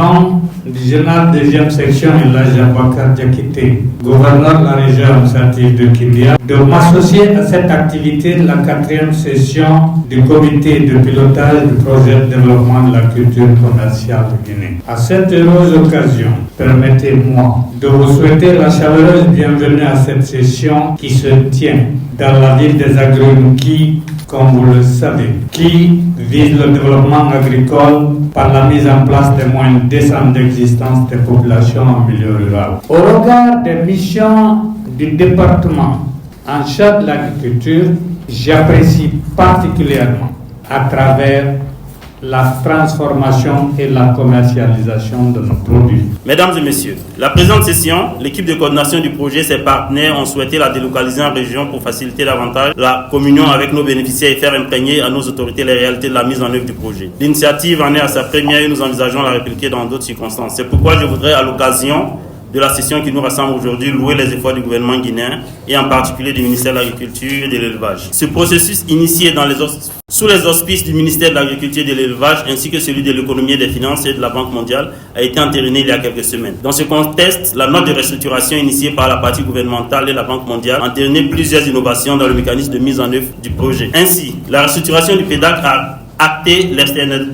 nom du général 2e section Elhadji Aboubacar Diakité, gouverneur de la région administrative de Kindia, de m'associer à cette activité de la 4e session du comité de pilotage du projet de développement de la culture commerciale de Guinée. À cette heureuse occasion, permettez-moi de vous souhaiter la chaleureuse bienvenue à cette session qui se tient dans la ville des Agrumes qui, comme vous le savez, qui vise le développement agricole par la mise en place des moyens décents d'existence des populations en milieu rural. Au regard des missions du département en charge de l'agriculture, j'apprécie particulièrement à travers la transformation et la commercialisation de nos produits. Mesdames et messieurs, la présente session, l'équipe de coordination du projet et ses partenaires ont souhaité la délocaliser en région pour faciliter davantage la communion avec nos bénéficiaires et faire imprégner à nos autorités les réalités de la mise en œuvre du projet. L'initiative en est à sa première et nous envisageons la répliquer dans d'autres circonstances. C'est pourquoi je voudrais, à l'occasion de la session qui nous rassemble aujourd'hui, louer les efforts du gouvernement guinéen et en particulier du ministère de l'Agriculture et de l'Élevage. Ce processus initié sous les auspices du ministère de l'Agriculture et de l'Élevage ainsi que celui de l'économie et des finances et de la Banque mondiale a été entériné il y a quelques semaines. Dans ce contexte, la note de restructuration initiée par la partie gouvernementale et la Banque mondiale a entériné plusieurs innovations dans le mécanisme de mise en œuvre du projet. Ainsi, la restructuration du PEDAC a acté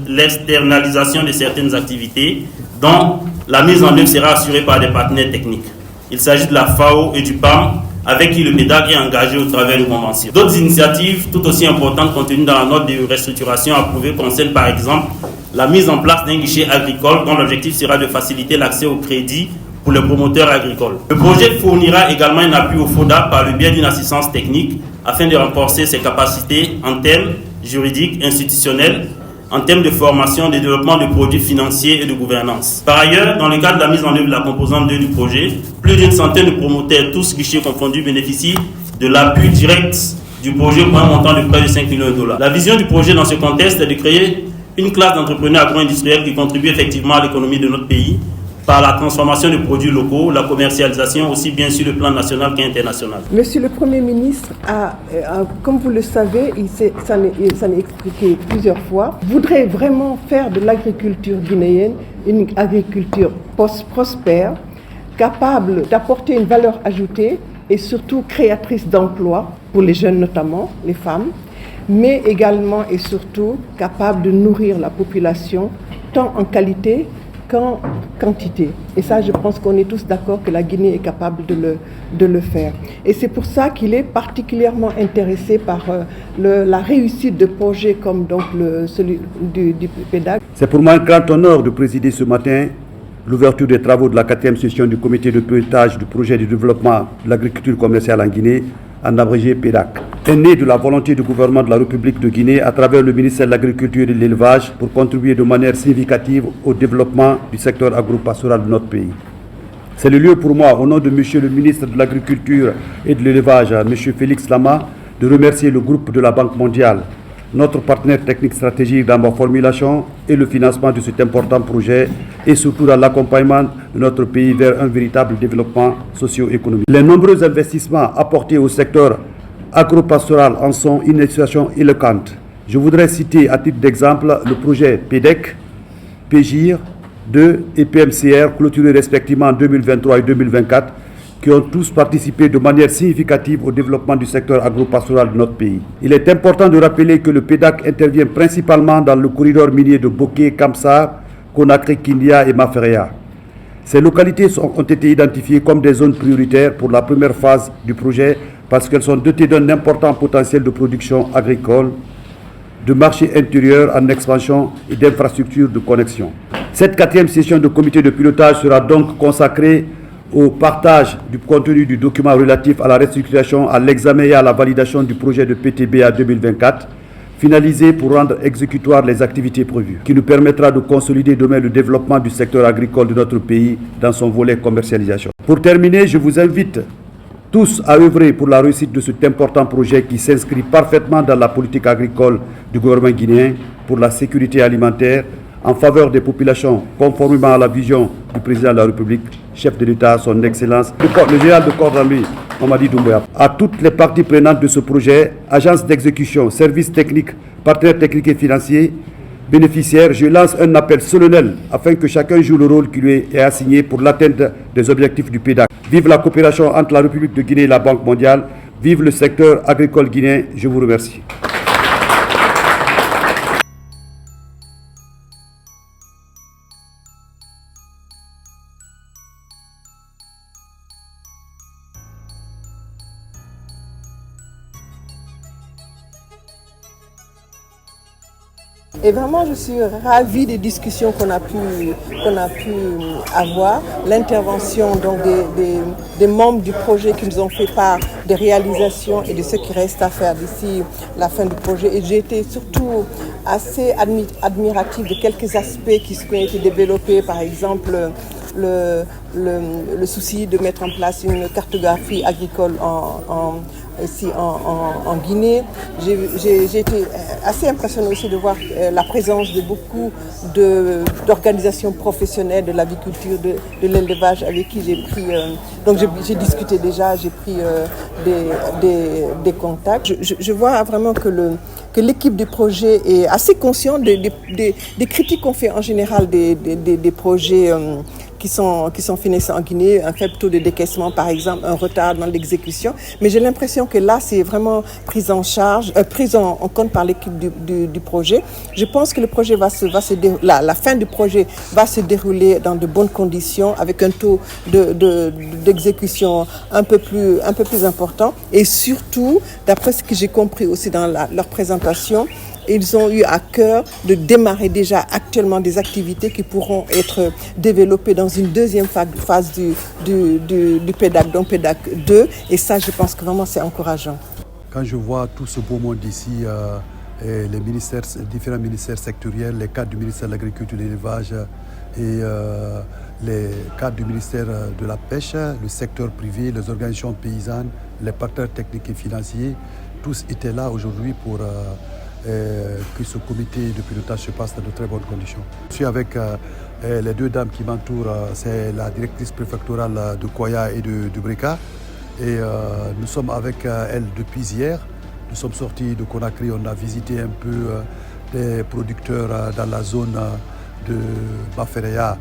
l'externalisation de certaines activités dont la mise en œuvre sera assurée par des partenaires techniques. Il s'agit de la FAO et du PAM, avec qui le PEDAC est engagé au travers de conventions. D'autres initiatives tout aussi importantes contenues dans la note de restructuration approuvée concernent par exemple la mise en place d'un guichet agricole dont l'objectif sera de faciliter l'accès au crédit pour les promoteurs agricoles. Le projet fournira également un appui au FODA par le biais d'une assistance technique afin de renforcer ses capacités en termes juridiques, institutionnels, en termes de formation, de développement de produits financiers et de gouvernance. Par ailleurs, dans le cadre de la mise en œuvre de la composante 2 du projet, plus d'une centaine de promoteurs, tous guichets confondus, bénéficient de l'appui direct du projet pour un montant de près de 5 millions de dollars. La vision du projet dans ce contexte est de créer une classe d'entrepreneurs agro-industriels qui contribue effectivement à l'économie de notre pays par la transformation de produits locaux, la commercialisation aussi bien sur le plan national qu'international. Monsieur le Premier ministre, comme vous le savez, s'en est expliqué plusieurs fois, voudrait vraiment faire de l'agriculture guinéenne une agriculture prospère, capable d'apporter une valeur ajoutée et surtout créatrice d'emplois pour les jeunes notamment, les femmes, mais également et surtout capable de nourrir la population tant en qualité qu'en quantité. Et ça, je pense qu'on est tous d'accord que la Guinée est capable de le faire. Et c'est pour ça qu'il est particulièrement intéressé par la réussite de projets comme donc celui du PEDAC. C'est pour moi un grand honneur de présider ce matin l'ouverture des travaux de la 4e session du comité de pilotage du projet de développement de l'agriculture commerciale en Guinée, en abrégé PEDAC, est né de la volonté du gouvernement de la République de Guinée à travers le ministère de l'Agriculture et de l'Élevage pour contribuer de manière significative au développement du secteur agro-pastoral de notre pays. C'est le lieu pour moi, au nom de M. le ministre de l'Agriculture et de l'Élevage, M. Félix Lama, de remercier le groupe de la Banque mondiale, notre partenaire technique stratégique dans la formulation et le financement de cet important projet et surtout dans l'accompagnement de notre pays vers un véritable développement socio-économique. Les nombreux investissements apportés au secteur agro-pastoral en sont une illustration éloquente. Je voudrais citer à titre d'exemple le projet PEDEC, PGIR 2 et PMCR clôturés respectivement en 2023 et 2024 qui ont tous participé de manière significative au développement du secteur agro-pastoral de notre pays. Il est important de rappeler que le PEDAC intervient principalement dans le corridor minier de Boké, Kamsa, Conakry, Kindia et Maferea. Ces localités ont été identifiées comme des zones prioritaires pour la première phase du projet parce qu'elles sont dotées d'un important potentiel de production agricole, de marché intérieur en expansion et d'infrastructures de connexion. Cette 4e session de comité de pilotage sera donc consacrée au partage du contenu du document relatif à la restructuration, à l'examen et à la validation du projet de PTBA 2024, finalisé pour rendre exécutoires les activités prévues, qui nous permettra de consolider demain le développement du secteur agricole de notre pays dans son volet commercialisation. Pour terminer, je vous invite tous à œuvrer pour la réussite de cet important projet qui s'inscrit parfaitement dans la politique agricole du gouvernement guinéen pour la sécurité alimentaire, en faveur des populations, conformément à la vision du président de la République, chef de l'État, son Excellence, le général de corps d'armée, Mamadi Doumbouya. À toutes les parties prenantes de ce projet, agences d'exécution, services techniques, partenaires techniques et financiers, bénéficiaires, je lance un appel solennel afin que chacun joue le rôle qui lui est assigné pour l'atteinte des objectifs du PEDAC. Vive la coopération entre la République de Guinée et la Banque mondiale. Vive le secteur agricole guinéen. Je vous remercie. Et vraiment, je suis ravie des discussions qu'on a pu avoir, l'intervention donc des membres du projet qui nous ont fait part des réalisations et de ce qui reste à faire d'ici la fin du projet. Et j'ai été surtout assez admirative de quelques aspects qui ont été développés, par exemple le souci de mettre en place une cartographie agricole ici en Guinée. J'ai été assez impressionnée aussi de voir la présence de beaucoup d'organisations professionnelles de l'aviculture, de l'élevage avec qui j'ai pris. Donc j'ai discuté déjà, j'ai pris des contacts. Je vois vraiment que l'équipe du projet est assez consciente des critiques qu'on fait en général des projets qui sont financés en Guinée, un faible taux de décaissement par exemple, un retard dans l'exécution. Mais j'ai l'impression que là, c'est vraiment pris en charge, pris en compte par l'équipe du projet. Je pense que le projet la fin du projet va se dérouler dans de bonnes conditions, avec un taux d'exécution un peu plus important. Et surtout, d'après ce que j'ai compris aussi dans leur présentation, ils ont eu à cœur de démarrer déjà actuellement des activités qui pourront être développées dans une deuxième phase du PEDAC, donc PEDAC 2. Et ça, je pense que vraiment, c'est encourageant. Quand je vois tout ce beau monde ici, les différents ministères sectoriels, les cadres du ministère de l'Agriculture et de l'Élevage et les cadres du ministère de la Pêche, le secteur privé, les organisations paysannes, les partenaires techniques et financiers, tous étaient là aujourd'hui pour que ce comité de pilotage se passe dans de très bonnes conditions. Je suis avec les deux dames qui m'entourent, c'est la directrice préfectorale de Koya et de Breka. Et nous sommes avec elle depuis hier. Nous sommes sortis de Conakry, on a visité un peu des producteurs dans la zone de Bafereya,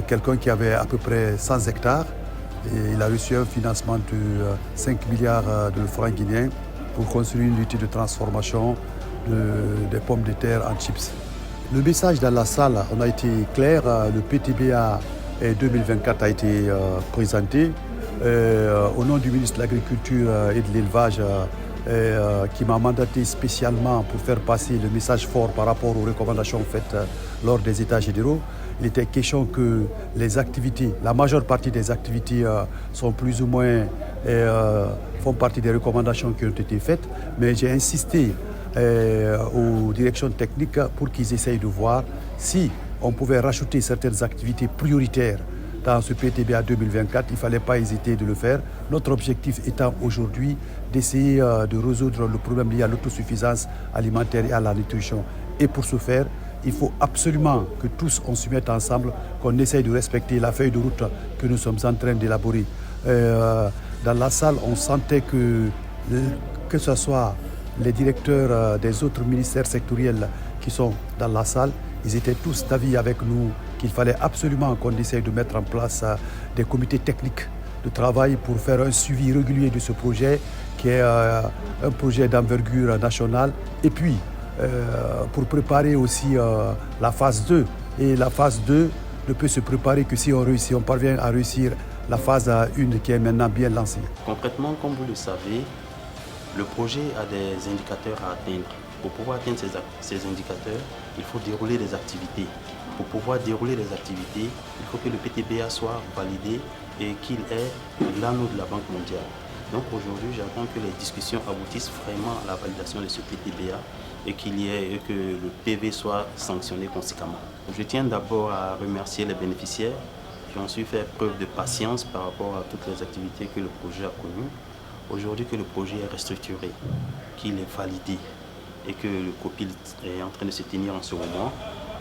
quelqu'un qui avait à peu près 100 hectares. Et il a reçu un financement de 5 milliards de francs guinéens pour construire une unité de transformation des pommes de terre en chips. Le message dans la salle, on a été clair, le PTBA 2024 a été présenté au nom du ministre de l'Agriculture et de l'Élevage qui m'a mandaté spécialement pour faire passer le message fort par rapport aux recommandations faites lors des États généraux. Il était question que les activités, la majeure partie des activités sont plus ou moins font partie des recommandations qui ont été faites, mais j'ai insisté aux directions techniques pour qu'ils essayent de voir si on pouvait rajouter certaines activités prioritaires dans ce PTBA 2024. Il ne fallait pas hésiter de le faire. Notre objectif étant aujourd'hui d'essayer de résoudre le problème lié à l'autosuffisance alimentaire et à la nutrition. Et pour ce faire, il faut absolument que tous on se mette ensemble, qu'on essaye de respecter la feuille de route que nous sommes en train d'élaborer. Dans la salle, on sentait que ce soit les directeurs des autres ministères sectoriels qui sont dans la salle, ils étaient tous d'avis avec nous qu'il fallait absolument qu'on essaye de mettre en place des comités techniques de travail pour faire un suivi régulier de ce projet qui est un projet d'envergure nationale. Et puis, pour préparer aussi la phase 2. Et la phase 2 ne peut se préparer que si on parvient à réussir la phase 1 qui est maintenant bien lancée. Concrètement, comme vous le savez, le projet a des indicateurs à atteindre. Pour pouvoir atteindre ces indicateurs, il faut dérouler des activités. Pour pouvoir dérouler les activités, il faut que le PTBA soit validé et qu'il ait l'anneau de la Banque mondiale. Donc aujourd'hui, j'attends que les discussions aboutissent vraiment à la validation de ce PTBA et que le PV soit sanctionné conséquemment. Je tiens d'abord à remercier les bénéficiaires qui ont su faire preuve de patience par rapport à toutes les activités que le projet a connues. Aujourd'hui que le projet est restructuré, qu'il est validé et que le COPIL est en train de se tenir en ce moment,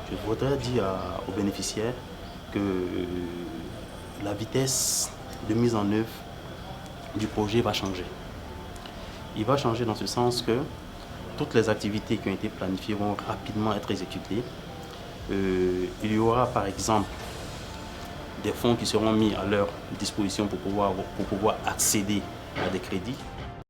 je voudrais dire aux bénéficiaires que la vitesse de mise en œuvre du projet va changer. Il va changer dans ce sens que toutes les activités qui ont été planifiées vont rapidement être exécutées. Il y aura par exemple des fonds qui seront mis à leur disposition pour pouvoir accéder à des crédits.